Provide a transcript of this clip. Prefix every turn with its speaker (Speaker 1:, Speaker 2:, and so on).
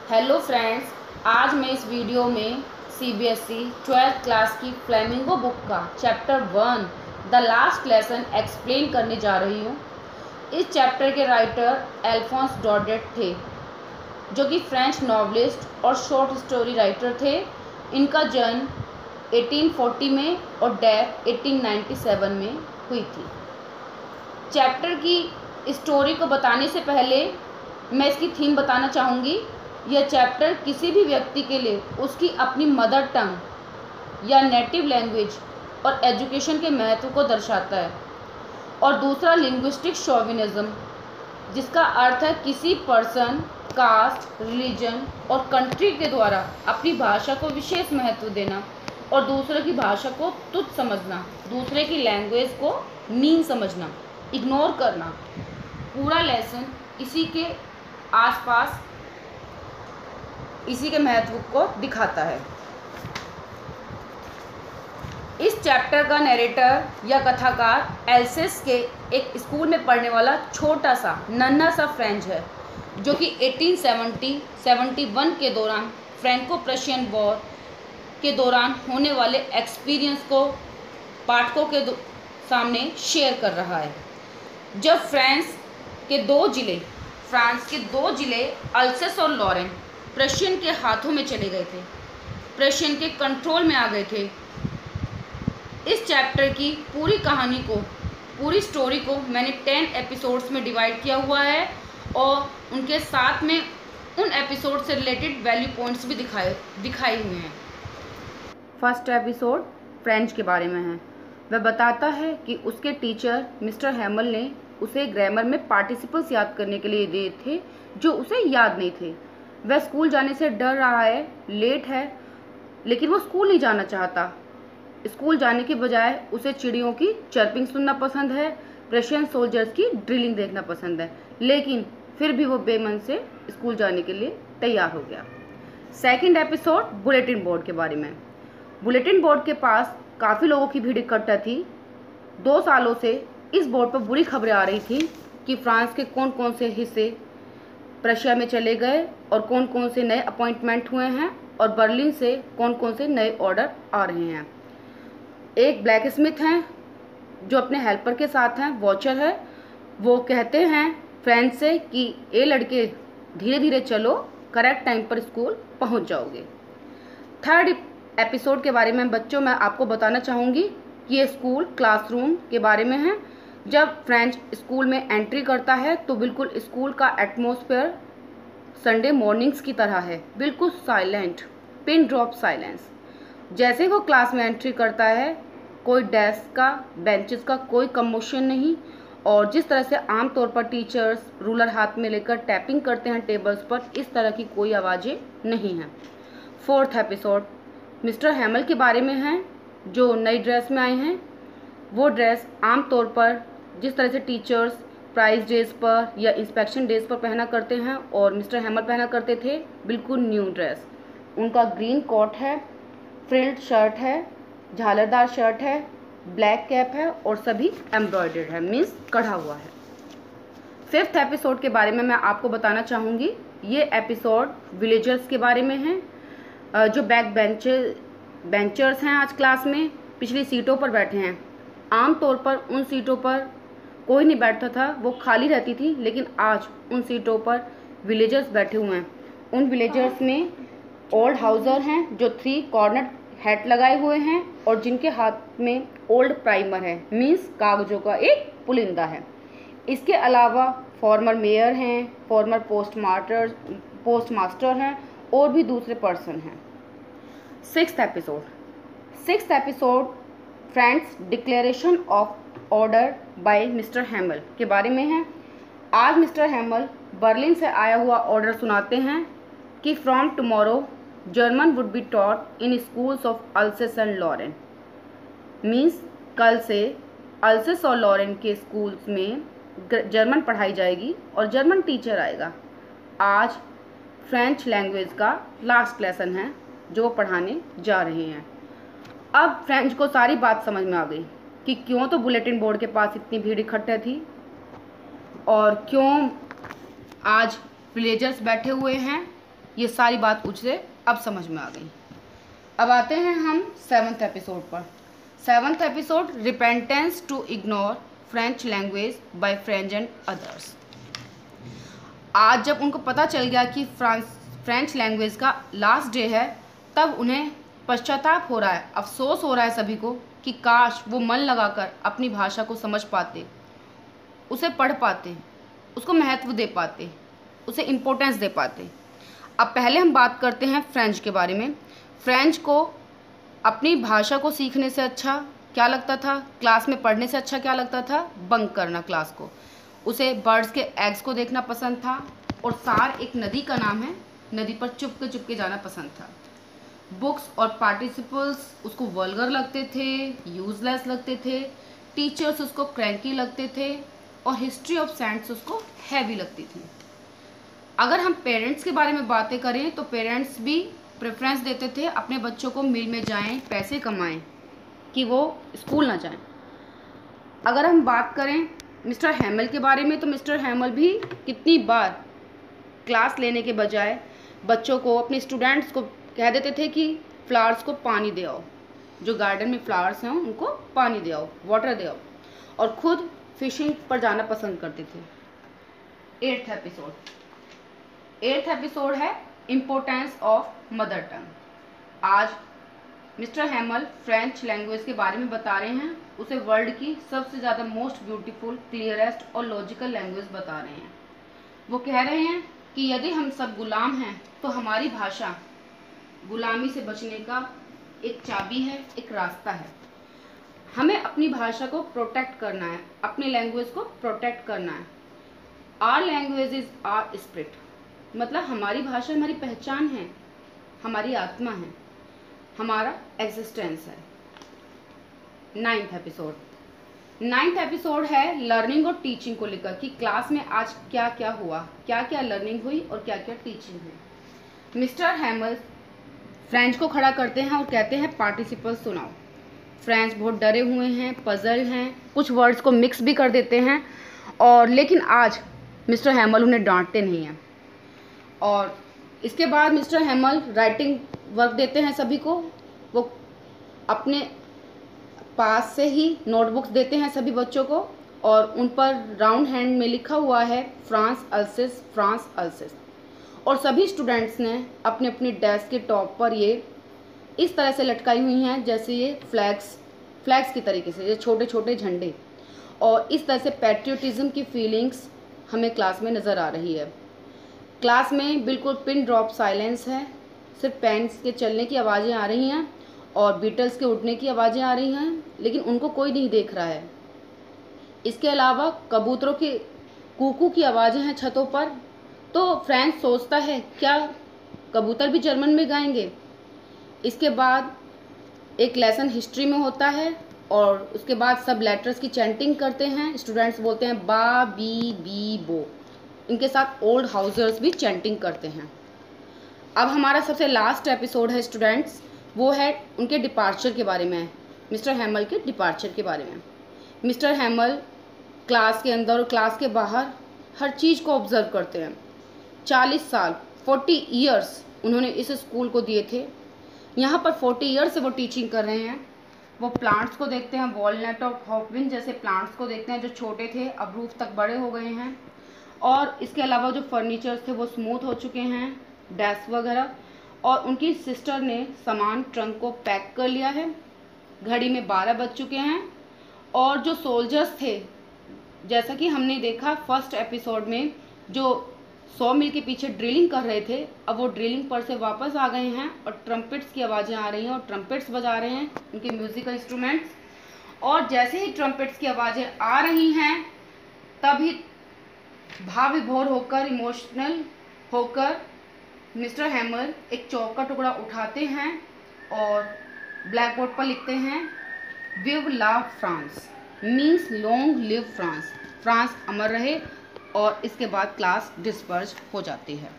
Speaker 1: Hello friends, आज मैं इस वीडियो में सीबीएसई 12th क्लास की फ्लेमिंगो बुक का chapter 1 the last lesson explain करने जा रही हूँ। इस चैप्टर के राइटर अल्फोंस डॉडेट थे, जो कि फ्रेंच नॉवलिस्ट और शॉर्ट स्टोरी राइटर थे। इनका जन्म 1840 में और डेथ 1897 में हुई थी। चैप्टर की स्टोरी को बताने से पहले मैं इसकी थीम बताना चाहूँगी। यह चैप्टर किसी भी व्यक्ति के लिए उसकी अपनी मदर टंग या नेटिव लैंग्वेज और एजुकेशन के महत्व को दर्शाता है। और दूसरा लिंग्विस्टिक शोविनिज्म, जिसका अर्थ है किसी पर्सन, कास्ट, रिलीजन और कंट्री के द्वारा अपनी भाषा को विशेष महत्व देना और दूसरे की भाषा को तुच्छ समझना, दूसरे की लैंग्वेज को मीन समझना, इग्नोर करना। पूरा लेसन इसी के आसपास इसी के महत्व को दिखाता है। इस चैप्टर का नरेटर या कथाकार एल्सेस के एक स्कूल में पढ़ने वाला छोटा सा नन्हा सा फ्रेंच है, जो कि 1870-71 के दौरान फ्रैंको प्रशियन वॉर के दौरान होने वाले एक्सपीरियंस को पाठकों के सामने शेयर कर रहा है। जब फ्रांस के दो जिले अल्सेस और लॉरेन प्रशियन के हाथों में चले गए थे, प्रशियन के कंट्रोल में आ गए थे। इस चैप्टर की पूरी स्टोरी को मैंने 10 एपिसोड्स में डिवाइड किया हुआ है और उनके साथ में उन एपिसोड से रिलेटेड वैल्यू पॉइंट्स भी दिखाए हुए हैं। फर्स्ट एपिसोड फ्रेंच के बारे में है। वह बताता है कि उसके टीचर मिस्टर हैमल ने उसे ग्रामर में पार्टिसिपल्स याद करने के लिए दिए थे, जो उसे याद नहीं थे। वह स्कूल जाने से डर रहा है, लेट है, लेकिन वो स्कूल नहीं जाना चाहता। स्कूल जाने के बजाय उसे चिड़ियों की चर्पिंग सुनना पसंद है, प्रशियन सोल्जर्स की ड्रिलिंग देखना पसंद है, लेकिन फिर भी वो बेमन से स्कूल जाने के लिए तैयार हो गया। सेकंड एपिसोड बुलेटिन बोर्ड के बारे में। बुलेटिन बोर्ड के पास काफ़ी लोगों की भीड़ इकट्ठा थी। 2 सालों से इस बोर्ड पर बुरी खबरें आ रही थी कि फ्रांस के कौन कौन से हिस्से प्रशिया में चले गए और कौन कौन से नए अपॉइंटमेंट हुए हैं और बर्लिन से कौन कौन से नए ऑर्डर आ रहे हैं। एक ब्लैक स्मिथ हैं जो अपने हेल्पर के साथ हैं, वॉचर है। वो कहते हैं फ्रेंच से कि ए लड़के, धीरे धीरे चलो, करेक्ट टाइम पर स्कूल पहुंच जाओगे। थर्ड एपिसोड के बारे में बच्चों मैं आपको बताना चाहूँगी कि ये स्कूल क्लासरूम के बारे में है। जब फ्रेंच स्कूल में एंट्री करता है तो बिल्कुल स्कूल का एटमॉस्फेयर संडे मॉर्निंग्स की तरह है, बिल्कुल साइलेंट, पिन ड्रॉप साइलेंस। जैसे वो क्लास में एंट्री करता है, कोई डेस्क का, बेंचेस का कोई कमोशन नहीं, और जिस तरह से आमतौर पर टीचर्स रूलर हाथ में लेकर टैपिंग करते हैं टेबल्स पर, इस तरह की कोई आवाज़ें नहीं हैं। फोर्थ एपिसोड मिस्टर हैमल के बारे में है, जो नई ड्रेस में आए हैं। वो ड्रेस आमतौर पर जिस तरह से टीचर्स प्राइज डेज पर या इंस्पेक्शन डेज पर पहना करते हैं और मिस्टर हैमल पहना करते थे, बिल्कुल न्यू ड्रेस। उनका ग्रीन कोट है, फ्रिल्ड शर्ट है, झालरदार शर्ट है, ब्लैक कैप है और सभी एम्ब्रॉयडर्ड है, मीन्स कढ़ा हुआ है। फिफ्थ एपिसोड के बारे में मैं आपको बताना चाहूँगी। ये एपिसोड विलेजर्स के बारे में है, जो बेंचर्स हैं आज क्लास में पिछली सीटों पर बैठे हैं। आमतौर पर उन सीटों पर कोई नहीं बैठता था, वो खाली रहती थी, लेकिन आज उन सीटों पर विलेजर्स बैठे हुए हैं। उन विलेजर्स में ओल्ड हाउसर हैं जो 3 कॉर्नर हैट लगाए हुए हैं और जिनके हाथ में ओल्ड प्राइमर है, मीन्स कागजों का एक पुलिंदा है। इसके अलावा फॉर्मर मेयर हैं, फॉर्मर पोस्टमास्टर हैं और भी दूसरे पर्सन हैं। Sixth episode French declaration of order by mister हैमल के बारे में है। आज मिस्टर हैमल बर्लिन से आया हुआ ऑर्डर सुनाते हैं कि from tomorrow German would be taught in schools of Alsace and Lorraine, means कल से अल्सेस और लॉरेन के स्कूल्स में जर्मन पढ़ाई जाएगी और जर्मन टीचर आएगा। आज फ्रेंच लैंग्वेज का लास्ट लेसन है जो वो पढ़ाने जा रहे हैं। अब फ्रेंच को सारी बात समझ में आ गई कि क्यों तो बुलेटिन बोर्ड के पास इतनी भीड़ इकट्ठे थी और क्यों आज विलेजर्स बैठे हुए हैं ये सारी बात मुझे अब समझ में आ गई। अब आते हैं हम 7th एपिसोड पर। 7th episode, repentance to ignore French language by French and others. आज जब उनको पता चल गया कि फ्रेंच लैंग्वेज का लास्ट डे है, तब उन्हें पश्चाताप हो रहा है, अफसोस हो रहा है सभी को कि काश वो मन लगाकर अपनी भाषा को समझ पाते, उसे पढ़ पाते, उसको महत्व दे पाते, उसे इम्पोर्टेंस दे पाते। अब पहले हम बात करते हैं फ्रेंच के बारे में। फ्रेंच को अपनी भाषा को सीखने से अच्छा क्या लगता था, क्लास में पढ़ने से अच्छा क्या लगता था, बंक करना क्लास को। उसे बर्ड्स के एग्स को देखना पसंद था, और सार एक नदी का नाम है, नदी पर चुपके जाना पसंद था। बुक्स और पार्टिसिपल्स उसको वल्गर लगते थे, यूजलेस लगते थे। टीचर्स उसको क्रैंकी लगते थे, और हिस्ट्री ऑफ सेंट्स उसको हैवी लगती थी। अगर हम पेरेंट्स के बारे में बातें करें तो पेरेंट्स भी प्रेफरेंस देते थे अपने बच्चों को मिल में जाएं, पैसे कमाएं, कि वो स्कूल ना जाएं। अगर हम बात करें मिस्टर हैमल के बारे में, तो मिस्टर हैमल भी कितनी बार क्लास लेने के बजाय बच्चों को, अपने स्टूडेंट्स को कह देते थे कि फ्लावर्स को पानी दे आओ, जो गार्डन में फ्लावर्स हैं उनको पानी दे आओ, वाटर दे आओ, और खुद फिशिंग पर जाना पसंद करते थे। 8th एपिसोड है इम्पोर्टेंस ऑफ मदर टंग। आज मिस्टर हैमल फ्रेंच लैंग्वेज के बारे में बता रहे हैं। उसे वर्ल्ड की सबसे ज़्यादा मोस्ट ब्यूटीफुल, क्लियरेस्ट और लॉजिकल लैंग्वेज बता रहे हैं। वो कह रहे हैं कि यदि हम सब गुलाम हैं तो हमारी भाषा गुलामी से बचने का एक चाबी है, एक रास्ता है। हमें अपनी भाषा को प्रोटेक्ट करना है, अपनी लैंग्वेज को प्रोटेक्ट करना है। Our language is our spirit, मतलब हमारी भाषा हमारी पहचान है, हमारी आत्मा है, हमारा एग्जिस्टेंस है। 9th एपिसोड है लर्निंग और टीचिंग को लेकर, कि क्लास में आज क्या क्या हुआ, क्या क्या लर्निंग हुई और क्या क्या टीचिंग हुई। मिस्टर हैमल फ्रेंच को खड़ा करते हैं और कहते हैं पार्टिसिपल सुनाओ। फ्रेंच बहुत डरे हुए हैं, पजल हैं, कुछ वर्ड्स को मिक्स भी कर देते हैं, और लेकिन आज मिस्टर हैमल उन्हें डांटते नहीं हैं। और इसके बाद मिस्टर हैमल राइटिंग वर्क देते हैं सभी को। वो अपने पास से ही नोटबुक्स देते हैं सभी बच्चों को, और उन पर राउंड हैंड में लिखा हुआ है फ्रांस अल्सिस, फ्रांस अल्सिस। और सभी स्टूडेंट्स ने अपने अपनी डेस्क के टॉप पर ये इस तरह से लटकाई हुई हैं जैसे ये फ्लैग्स की तरीके से, ये छोटे छोटे झंडे। और इस तरह से पैट्रियोटिज्म की फीलिंग्स हमें क्लास में नज़र आ रही है। क्लास में बिल्कुल पिन ड्रॉप साइलेंस है, सिर्फ पेन्स के चलने की आवाज़ें आ रही हैं और बीटल्स के उड़ने की आवाज़ें आ रही हैं, लेकिन उनको कोई नहीं देख रहा है। इसके अलावा कबूतरों की कूकू की आवाज़ें हैं छतों पर। तो फ्रेंच सोचता है क्या कबूतर भी जर्मन में गाएंगे। इसके बाद एक लेसन हिस्ट्री में होता है, और उसके बाद सब लेटर्स की चैंटिंग करते हैं। स्टूडेंट्स बोलते हैं बा, बी, बी, बो। इनके साथ ओल्ड हाउसर्स भी चैंटिंग करते हैं। अब हमारा सबसे लास्ट एपिसोड है स्टूडेंट्स, वो है उनके डिपार्चर के बारे में, मिस्टर हैमल के डिपार्चर के बारे में। मिस्टर हैमल क्लास के अंदर और क्लास के बाहर हर चीज़ को ऑब्जर्व करते हैं। 40 साल 40 ईयर्स उन्होंने इस स्कूल को दिए थे। यहाँ पर 40 ईयर्स से वो टीचिंग कर रहे हैं। वो प्लांट्स को देखते हैं, वॉलनट और हॉपविन जैसे प्लांट्स को देखते हैं जो छोटे थे अब रूफ तक बड़े हो गए हैं। और इसके अलावा जो फर्नीचर्स थे वो स्मूथ हो चुके हैं, डेस्क वगैरह। और उनकी सिस्टर ने सामान ट्रंक को पैक कर लिया है। घड़ी में 12 बज चुके हैं। और जो सोल्जर्स थे, जैसा कि हमने देखा फर्स्ट एपिसोड में, जो 100 मील के पीछे ड्रिलिंग कर रहे थे, अब वो ड्रिलिंग पर से वापस आ गए हैं और ट्रम्पेट्स की आवाज़ें आ रही हैं और ट्रम्पेट्स बजा रहे हैं उनके म्यूज़िकल इंस्ट्रूमेंट्स। और जैसे ही ट्रम्पेट्स की आवाज़ें आ रही हैं तभी भाव विभोर होकर, इमोशनल होकर मिस्टर हैमल एक चौक का टुकड़ा उठाते हैं और ब्लैक बोर्ड पर लिखते हैं विव ला France, means long live France, France अमर रहे। और इसके बाद क्लास डिस्पर्स हो जाती है।